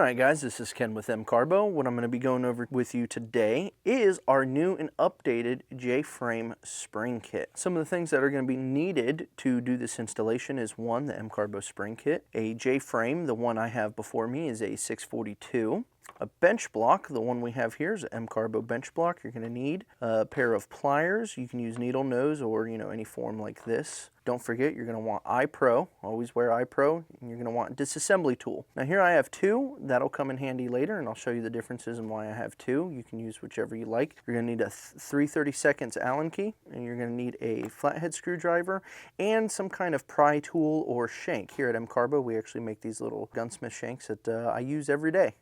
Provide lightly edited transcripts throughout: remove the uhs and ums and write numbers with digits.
Alright guys, this is Ken with CARBO. What I'm going to be going over with you today is our new and updated J-Frame spring kit. Some of the things that are going to be needed to do this installation is one, the CARBO spring kit, a J-Frame, the one I have before me is a 642, a bench block, the one we have here is an CARBO bench block. You're going to need a pair of pliers. You can use needle nose or any form like this. Don't forget, you're going to want iPro. Always wear iPro. And you're going to want a disassembly tool. Now here I have two. That'll come in handy later, and I'll show you the differences and why I have two. You can use whichever you like. You're going to need a 3/32 Allen key, and you're going to need a flathead screwdriver and some kind of pry tool or shank. Here at CARBO, we actually make these little gunsmith shanks that I use every day.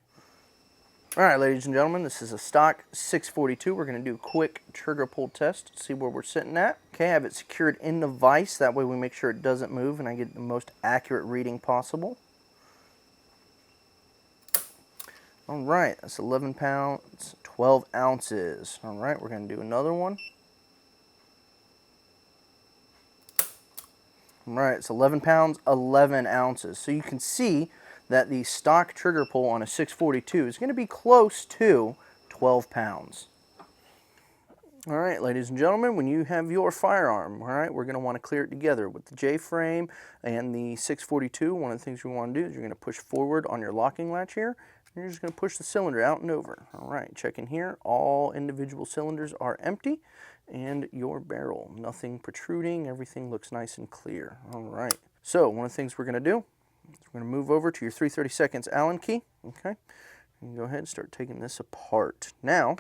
Alright, ladies and gentlemen, this is a stock 642. We're going to do a quick trigger pull test to see where we're sitting at. Okay, I have it secured in the vise. That way we make sure it doesn't move and I get the most accurate reading possible. Alright, that's 11 pounds, 12 ounces. Alright, we're going to do another one. Alright, it's 11 pounds, 11 ounces. So you can see that the stock trigger pull on a 642 is going to be close to 12 pounds. All right, ladies and gentlemen, when you have your firearm, all right, we're going to want to clear it together with the J-frame and the 642. One of the things we want to do is you're going to push forward on your locking latch here, and you're just going to push the cylinder out and over. All right, check in here. All individual cylinders are empty, and your barrel, nothing protruding. Everything looks nice and clear. All right, so one of the things we're going to do, we're going to move over to your 3/32 Allen key, okay? And go ahead and start taking this apart. Now,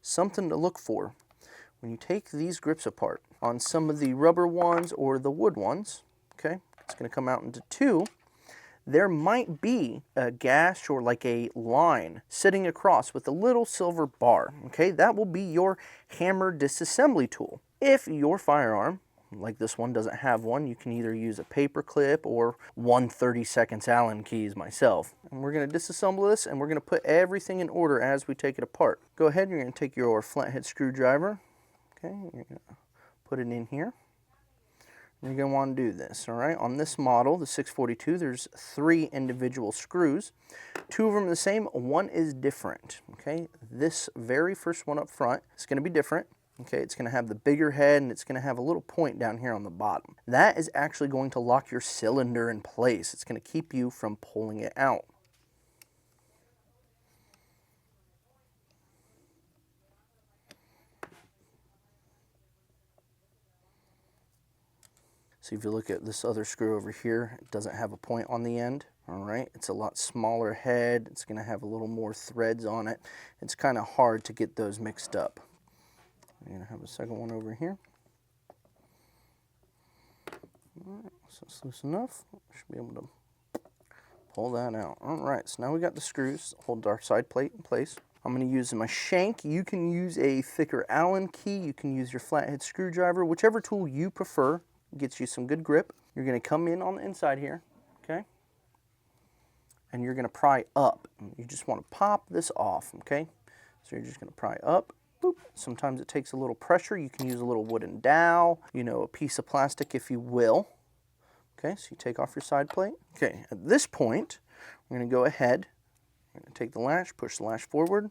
something to look for. When you take these grips apart, on some of the rubber ones or the wood ones, okay, it's going to come out into two, there might be a gash or like a line sitting across with a little silver bar, okay? That will be your hammer disassembly tool. If your firearm, like this one, doesn't have one, you can either use a paper clip or 1/32 Allen keys myself. And we're going to disassemble this and we're going to put everything in order as we take it apart. Go ahead, you're going to take your flathead screwdriver, okay, you're going to put it in here. You're going to want to do this, all right? On this model, the 642, there's 3 individual screws. 2 of them are the same, one is different, okay? This very first one up front is going to be different. Okay, it's going to have the bigger head and it's going to have a little point down here on the bottom. That is actually going to lock your cylinder in place. It's going to keep you from pulling it out. So if you look at this other screw over here, it doesn't have a point on the end. All right, it's a lot smaller head. It's going to have a little more threads on it. It's kind of hard to get those mixed up. We're going to have a second one over here. All right, so it's loose enough. Should be able to pull that out. All right, so now we got the screws. Hold our side plate in place. I'm going to use my shank. You can use a thicker Allen key. You can use your flathead screwdriver. Whichever tool you prefer gets you some good grip. You're going to come in on the inside here, okay? And you're going to pry up. You just want to pop this off, okay? So you're just going to pry up. Boop. Sometimes it takes a little pressure. You can use a little wooden dowel, a piece of plastic if you will. Okay, so you take off your side plate. Okay, at this point, we're going to go ahead, we're going to take the latch, push the latch forward,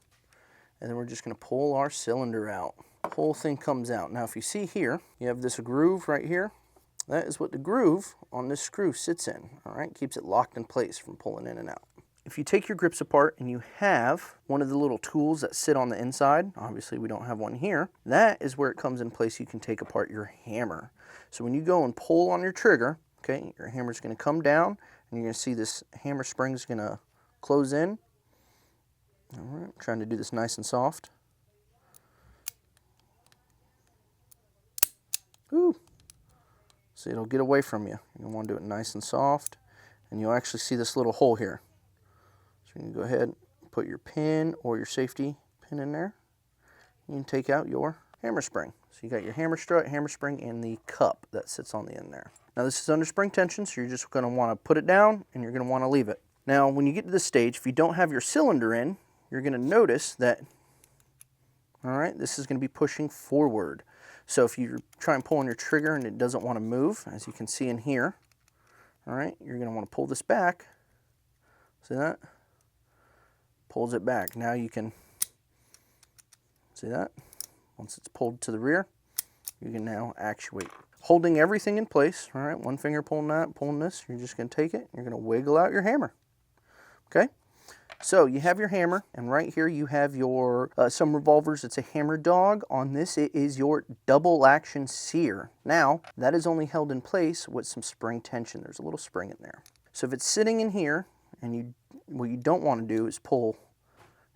and then we're just going to pull our cylinder out. The whole thing comes out. Now if you see here, you have this groove right here. That is what the groove on this screw sits in, all right? Keeps it locked in place from pulling in and out. If you take your grips apart and you have one of the little tools that sit on the inside, obviously we don't have one here, that is where it comes in place. You can take apart your hammer. So when you go and pull on your trigger, okay, your hammer's going to come down and you're going to see this hammer spring's going to close in. All right, I'm trying to do this nice and soft. Ooh. See, it'll get away from you. You want to do it nice and soft, and you'll actually see this little hole here. So you can go ahead and put your pin or your safety pin in there. You can take out your hammer spring. So you got your hammer strut, hammer spring, and the cup that sits on the end there. Now this is under spring tension, so you're just going to want to put it down and you're going to want to leave it. Now when you get to this stage, if you don't have your cylinder in, you're going to notice that, all right, this is going to be pushing forward. So if you try and pull on your trigger and it doesn't want to move, as you can see in here, all right, you're going to want to pull this back. See that? pulls it back. Now you can see that. Once it's pulled to the rear, you can now actuate. Holding everything in place, all right, one finger pulling that, pulling this, you're just gonna take it, you're gonna wiggle out your hammer, okay? So you have your hammer, and right here you have your, some revolvers, it's a hammer dog. On this, it is your double action sear. Now, that is only held in place with some spring tension. There's a little spring in there. So if it's sitting in here, and what you don't wanna do is pull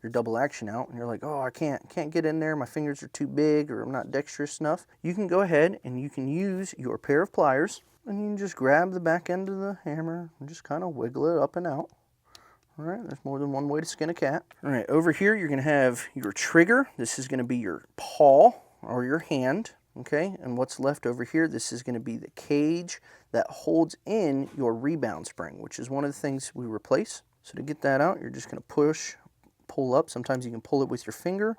your double action out, and you're like, oh, I can't get in there, my fingers are too big, or I'm not dexterous enough. You can go ahead and you can use your pair of pliers, and you can just grab the back end of the hammer and just kind of wiggle it up and out. All right, there's more than one way to skin a cat. All right, over here you're gonna have your trigger. This is gonna be your paw or your hand, okay? And what's left over here, this is gonna be the cage that holds in your rebound spring, which is one of the things we replace. So to get that out, you're just gonna pull up. Sometimes you can pull it with your finger.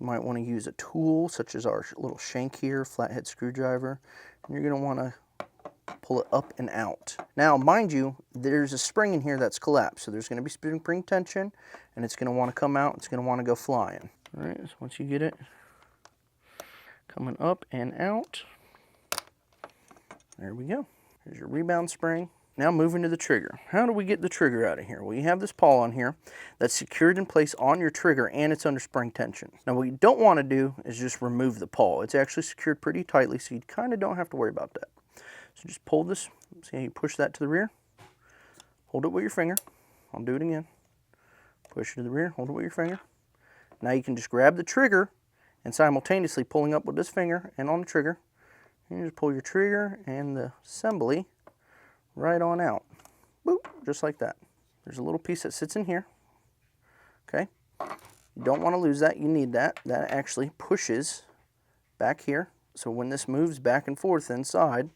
You might want to use a tool such as our little shank here, flathead screwdriver, and you're going to want to pull it up and out. Now, mind you, there's a spring in here that's collapsed, so there's going to be spring tension, and it's going to want to come out, it's going to want to go flying. All right, so once you get it coming up and out, there we go. Here's your rebound spring. Now moving to the trigger. How do we get the trigger out of here? Well, you have this pawl on here that's secured in place on your trigger, and it's under spring tension. Now what you don't want to do is just remove the pawl. It's actually secured pretty tightly, so you kind of don't have to worry about that. So just pull this, see how you push that to the rear? Hold it with your finger. I'll do it again. Push it to the rear, hold it with your finger. Now you can just grab the trigger and simultaneously pulling up with this finger and on the trigger, you just pull your trigger and the assembly right on out. Boop, just like that. There's a little piece that sits in here. Okay. You don't want to lose that. You need that. That actually pushes back here. So when this moves back and forth inside,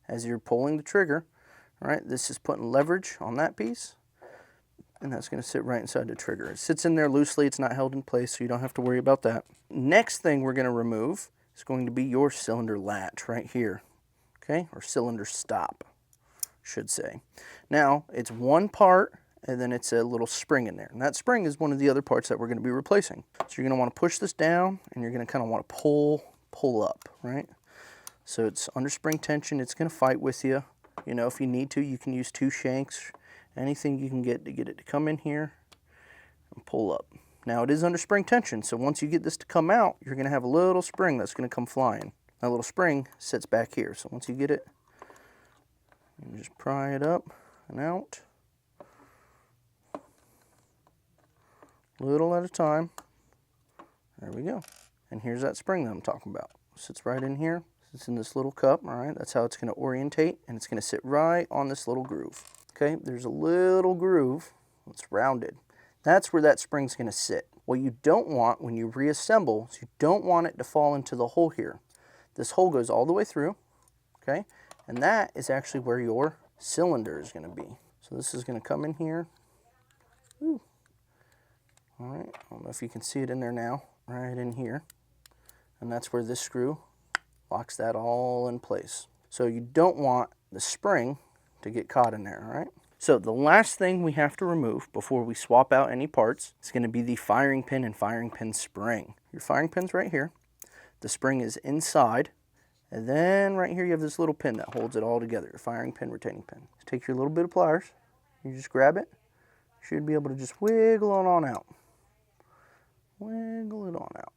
as you're pulling the trigger, all right, this is putting leverage on that piece, and that's going to sit right inside the trigger. It sits in there loosely. It's not held in place, so you don't have to worry about that. Next thing we're going to remove is going to be your cylinder latch right here. Okay, or cylinder stop, should say. Now, it's one part, and then it's a little spring in there. And that spring is one of the other parts that we're going to be replacing. So you're going to want to push this down, and you're going to kind of want to pull up, right? So it's under spring tension. It's going to fight with you. You know, if you need to, you can use two shanks, anything you can get it to come in here and pull up. Now, it is under spring tension, so once you get this to come out, you're going to have a little spring that's going to come flying. That little spring sits back here, so once you get it, you just pry it up and out, little at a time. There we go. And here's that spring that I'm talking about. It sits right in here. It's in this little cup, all right? That's how it's going to orientate, and it's going to sit right on this little groove. Okay, there's a little groove that's rounded. That's where that spring's going to sit. What you don't want when you reassemble is you don't want it to fall into the hole here. This hole goes all the way through, okay? And that is actually where your cylinder is going to be. So this is going to come in here. Ooh. All right, I don't know if you can see it in there now, right in here. And that's where this screw locks that all in place. So you don't want the spring to get caught in there, all right? So the last thing we have to remove before we swap out any parts is going to be the firing pin and firing pin spring. Your firing pin's right here. The spring is inside. And then right here you have this little pin that holds it all together, your firing pin, retaining pin. Just take your little bit of pliers, you just grab it. You should be able to just wiggle it on out. Wiggle it on out,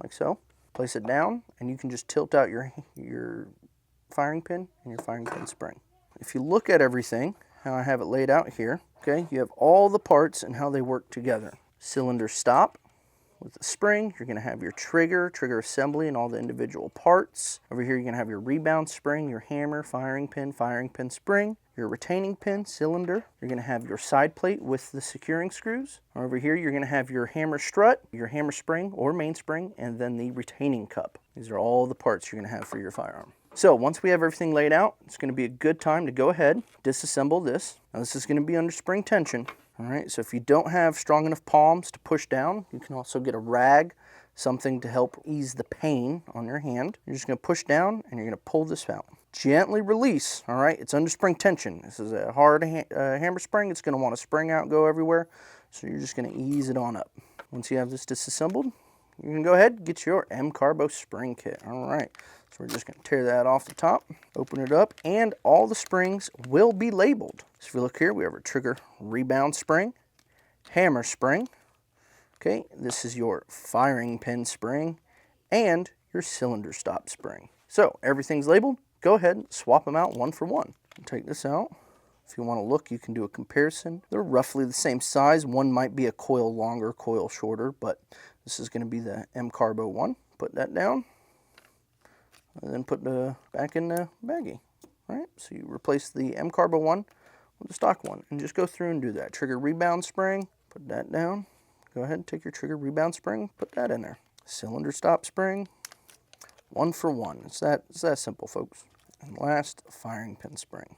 like so. Place it down, and you can just tilt out your firing pin and your firing pin spring. If you look at everything, how I have it laid out here, okay, you have all the parts and how they work together. Cylinder stop with the spring. You're going to have your trigger assembly, and all the individual parts. Over here, you're going to have your rebound spring, your hammer, firing pin spring, your retaining pin, cylinder. You're going to have your side plate with the securing screws. Over here, you're going to have your hammer strut, your hammer spring or mainspring, and then the retaining cup. These are all the parts you're going to have for your firearm. So once we have everything laid out, it's going to be a good time to go ahead, disassemble this. Now this is going to be under spring tension. All right, so if you don't have strong enough palms to push down, you can also get a rag, something to help ease the pain on your hand. You're just going to push down, and you're going to pull this out. Gently release, all right? It's under spring tension. This is a hard hammer spring. It's going to want to spring out and go everywhere. So you're just going to ease it on up. Once you have this disassembled, you can go ahead and get your CARBO spring kit. All right, so we're just going to tear that off the top, open it up, and all the springs will be labeled. So if you look here, we have our trigger rebound spring, hammer spring. Okay, this is your firing pin spring and your cylinder stop spring. So everything's labeled. Go ahead and swap them out one for one. Take this out. If you want to look, you can do a comparison. They're roughly the same size. One might be a coil longer, coil shorter, but this is going to be the CARBO one. Put that down, and then put the back in the baggie. All right, so you replace the CARBO one with the stock one, and just go through and do that. Trigger rebound spring, put that down. Go ahead and take your trigger rebound spring, put that in there. Cylinder stop spring, one for one. It's that simple, folks. And last, firing pin spring.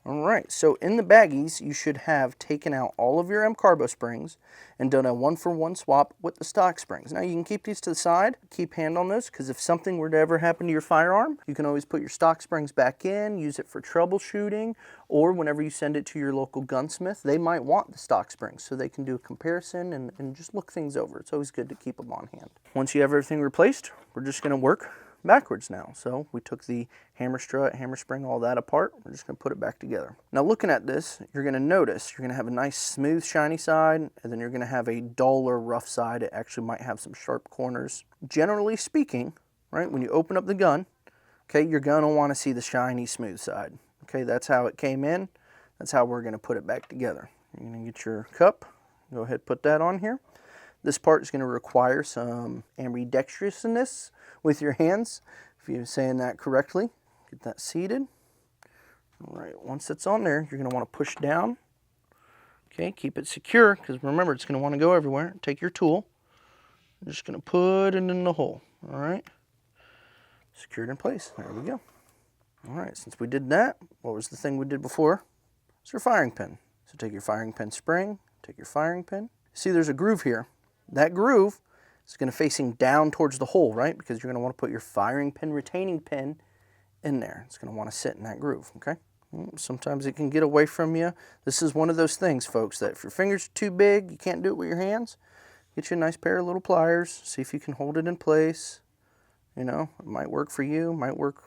All right, so in the baggies, you should have taken out all of your CARBO springs and done a one-for-one swap with the stock springs. Now you can keep these to the side, keep hand on those, because if something were to ever happen to your firearm, you can always put your stock springs back in, use it for troubleshooting, or whenever you send it to your local gunsmith, they might want the stock springs, so they can do a comparison and just look things over. It's always good to keep them on hand. Once you have everything replaced, we're just going to work backwards now. So we took the hammer strut, hammer spring, all that apart. We're just going to put it back together. Now looking at this, you're going to notice you're going to have a nice smooth shiny side, and then you're going to have a duller rough side. It actually might have some sharp corners. Generally speaking, right, when you open up the gun, okay, you're going to want to see the shiny smooth side. Okay, that's how it came in. That's how we're going to put it back together. You're going to get your cup. Go ahead, put that on here. This part is going to require some ambidextrousness with your hands, if you're saying that correctly. Get that seated. All right, once it's on there, you're going to want to push down. Okay, keep it secure, because remember, it's going to want to go everywhere. Take your tool. You're just going to put it in the hole. All right, secured in place. There we go. All right, since we did that, what was the thing we did before? It's your firing pin. So take your firing pin spring, take your firing pin. See, there's a groove here. That groove is going to facing down towards the hole, right? Because you're going to want to put your firing pin retaining pin in there. It's going to want to sit in that groove, okay? Sometimes it can get away from you. This is one of those things, folks, that if your fingers are too big, you can't do it with your hands, get you a nice pair of little pliers, see if you can hold it in place. You know, it might work for you, might work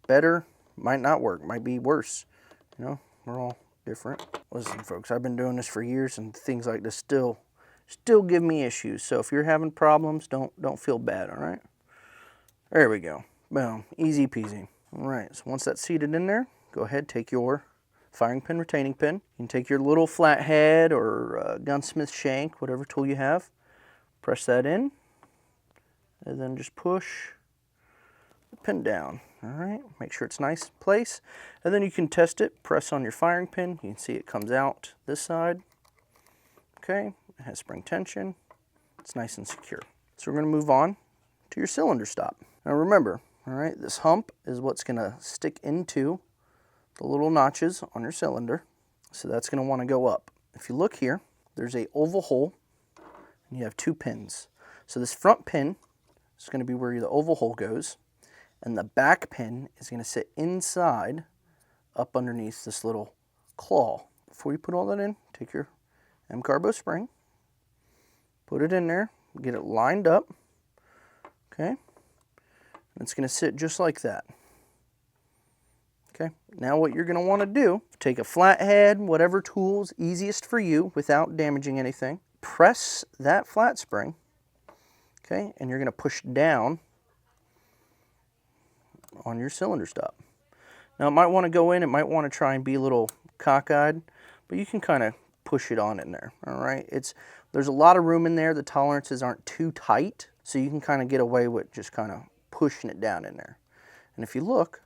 better, might not work, might be worse. You know, we're all different. Listen, folks, I've been doing this for years, and things like this still give me issues. So if you're having problems, don't feel bad, all right? There we go. Boom. Easy peasy. All right, so once that's seated in there, go ahead, take your firing pin retaining pin. You can take your little flathead or gunsmith shank, whatever tool you have. Press that in, and then just push the pin down. All right, make sure it's nice in place. And then you can test it. Press on your firing pin. You can see it comes out this side. Okay. It has spring tension. It's nice and secure. So we're going to move on to your cylinder stop. Now remember, all right, this hump is what's going to stick into the little notches on your cylinder. So that's going to want to go up. If you look here, there's a oval hole, and you have two pins. So this front pin is going to be where the oval hole goes, and the back pin is going to sit inside, up underneath this little claw. Before you put all that in, take your CARBO spring, put it in there, get it lined up, okay? And it's going to sit just like that. Okay, now what you're going to want to do, take a flathead, whatever tool's easiest for you without damaging anything, press that flat spring, okay, and you're going to push down on your cylinder stop. Now it might want to go in, it might want to try and be a little cockeyed, but you can kind of push it on in there, all right? There's a lot of room in there, the tolerances aren't too tight, so you can kind of get away with just kind of pushing it down in there. And if you look,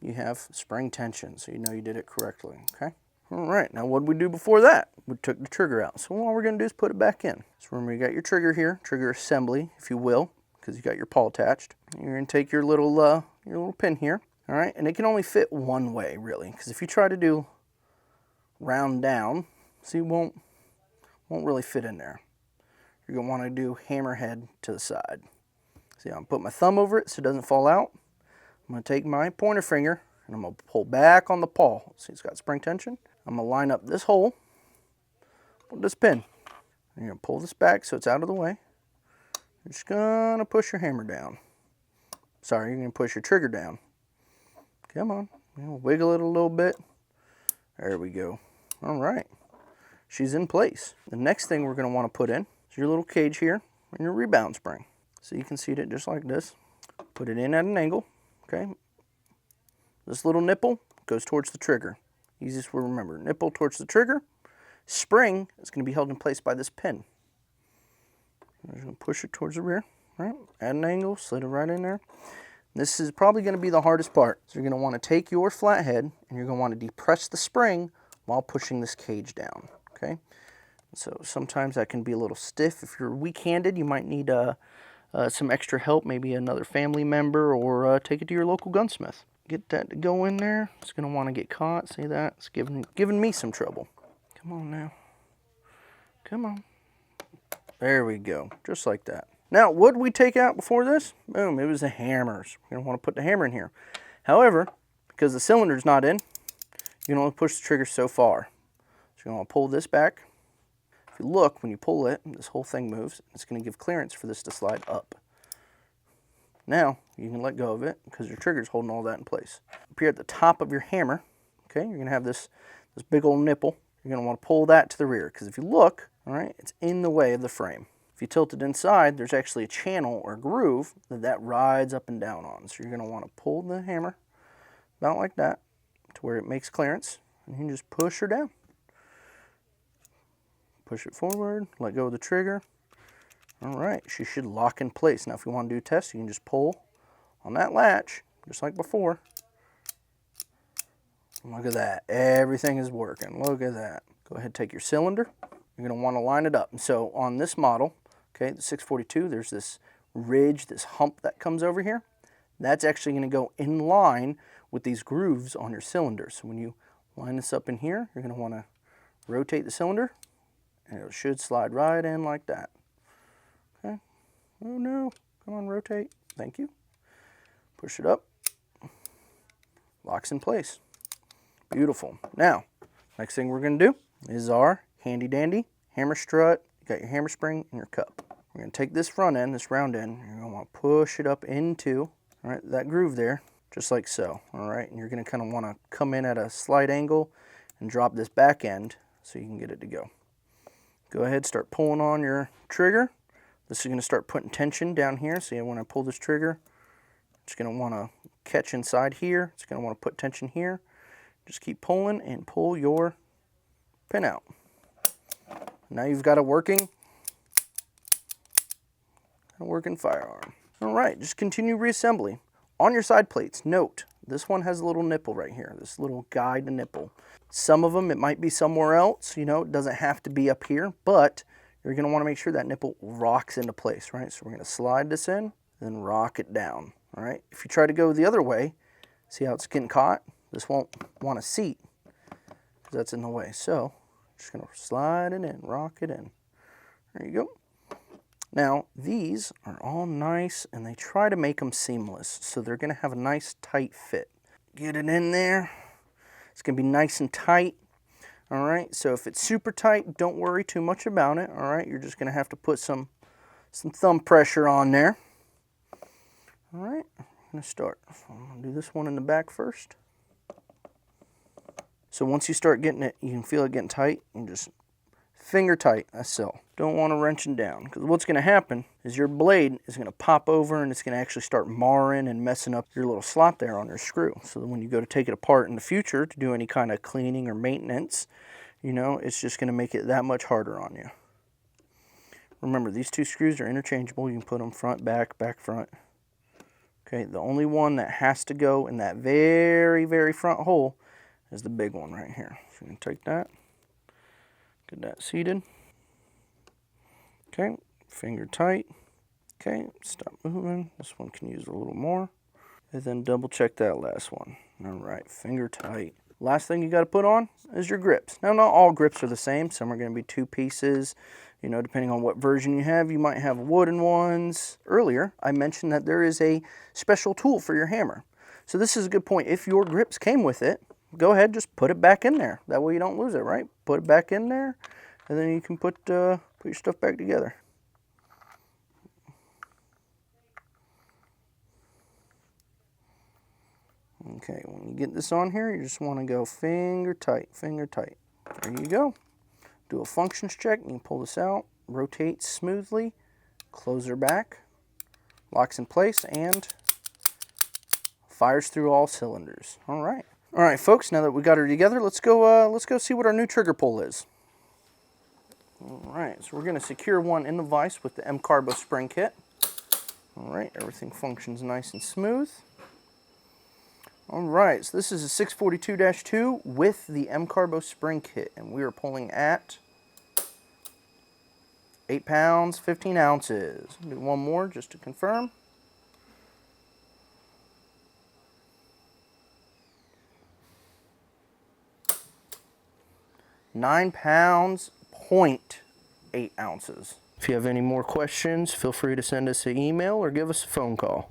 you have spring tension, so you know you did it correctly, okay? All right, now what did we do before that? We took the trigger out. So all we're gonna do is put it back in. So remember, you got your trigger here, trigger assembly, if you will, because you got your pawl attached. You're gonna take your little pin here, all right? And it can only fit one way, really, because if you try to do round down, see, it won't really fit in there. You're gonna wanna do hammerhead to the side. See, I'm gonna put my thumb over it so it doesn't fall out. I'm going to take my pointer finger and I'm going to pull back on the pawl. See, it's got spring tension. I'm going to line up this hole with this pin. And you're going to pull this back so it's out of the way. You're just going to push your hammer down. Sorry, you're going to push your trigger down. Come on. Wiggle it a little bit. There we go. All right. She's in place. The next thing we're going to want to put in is your little cage here and your rebound spring. So you can seat it just like this. Put it in at an angle. Okay. This little nipple goes towards the trigger. Easiest to remember. Nipple towards the trigger. Spring is going to be held in place by this pin. I'm just going to push it towards the rear. Right. Add an angle. Slid it right in there. This is probably going to be the hardest part. So you're going to want to take your flathead and you're going to want to depress the spring while pushing this cage down. Okay. So sometimes that can be a little stiff. If you're weak-handed, you might need some extra help, maybe another family member, or take it to your local gunsmith. Get that to go in there. It's going to want to get caught. See that? It's giving me some trouble. Come on now. Come on. There we go. Just like that. Now, what did we take out before this? Boom, it was the hammers. You're going to want to put the hammer in here. However, because the cylinder's not in, you can only push the trigger so far. So you're going to pull this back. If you look, when you pull it, this whole thing moves. It's going to give clearance for this to slide up. Now, you can let go of it because your trigger's holding all that in place. Up here at the top of your hammer, okay, you're going to have this big old nipple. You're going to want to pull that to the rear because if you look, all right, it's in the way of the frame. If you tilt it inside, there's actually a channel or groove that rides up and down on. So you're going to want to pull the hammer about like that to where it makes clearance. And you can just push her down. Push it forward, let go of the trigger. All right, she should lock in place. Now if you want to do a test, you can just pull on that latch, just like before. Look at that, everything is working. Look at that. Go ahead and take your cylinder. You're going to want to line it up. And so on this model, okay, the 642, there's this ridge, this hump that comes over here. That's actually going to go in line with these grooves on your cylinder. So when you line this up in here, you're going to want to rotate the cylinder, and it should slide right in like that. Okay. Oh no, come on, rotate. Thank you. Push it up. Locks in place. Beautiful. Now, next thing we're going to do is our handy dandy hammer strut. You got your hammer spring and your cup. We're going to take this front end, this round end, you're going to want to push it up into, all right, that groove there, just like so. All right, and you're going to kind of want to come in at a slight angle and drop this back end so you can get it to go. Go ahead, start pulling on your trigger. This is going to start putting tension down here. See, when I pull this trigger, it's going to want to catch inside here. It's going to want to put tension here. Just keep pulling and pull your pin out. Now you've got a working firearm. All right, just continue reassembly. On your side plates, note, this one has a little nipple right here, this little guide nipple. Some of them, it might be somewhere else, you know, it doesn't have to be up here, but you're gonna wanna make sure that nipple rocks into place, right? So we're gonna slide this in, then rock it down, all right? If you try to go the other way, see how it's getting caught? This won't wanna seat, because that's in the way. So, just gonna slide it in, rock it in. There you go. Now, these are all nice, and they try to make them seamless, so they're gonna have a nice tight fit. Get it in there. It's gonna be nice and tight. All right, so if it's super tight, don't worry too much about it. All right, you're just gonna have to put some thumb pressure on there. All right, I'm gonna start. I'm gonna do this one in the back first. So once you start getting it, you can feel it getting tight, and just finger tight, that's so. Don't want to wrench it down, because what's going to happen is your blade is going to pop over and it's going to actually start marring and messing up your little slot there on your screw. So that when you go to take it apart in the future to do any kind of cleaning or maintenance, you know, it's just going to make it that much harder on you. Remember, these two screws are interchangeable. You can put them front, back, back, front. Okay, the only one that has to go in that very, very front hole is the big one right here. So you can take that. Get that seated. Okay, finger tight. Okay, stop moving. This one can use a little more. And then double check that last one. All right, finger tight. Last thing you got to put on is your grips. Now, not all grips are the same. Some are going to be two pieces. You know, depending on what version you have, you might have wooden ones. Earlier, I mentioned that there is a special tool for your hammer. So this is a good point. If your grips came with it, go ahead, just put it back in there. That way you don't lose it, right? Put it back in there, and then you can put your stuff back together. Okay, when you get this on here, you just want to go finger tight, finger tight. There you go. Do a functions check. You can pull this out, rotate smoothly, close her back, locks in place, and fires through all cylinders. All right. All right, folks, now that we got her together, let's go see what our new trigger pull is. All right, so we're going to secure one in the vise with the CARBO spring kit. All right, everything functions nice and smooth. All right, so this is a 642-2 with the CARBO spring kit, and we are pulling at 8 pounds, 15 ounces. Do one more just to confirm. 9 pounds, 0.8 ounces. If you have any more questions, feel free to send us an email or give us a phone call.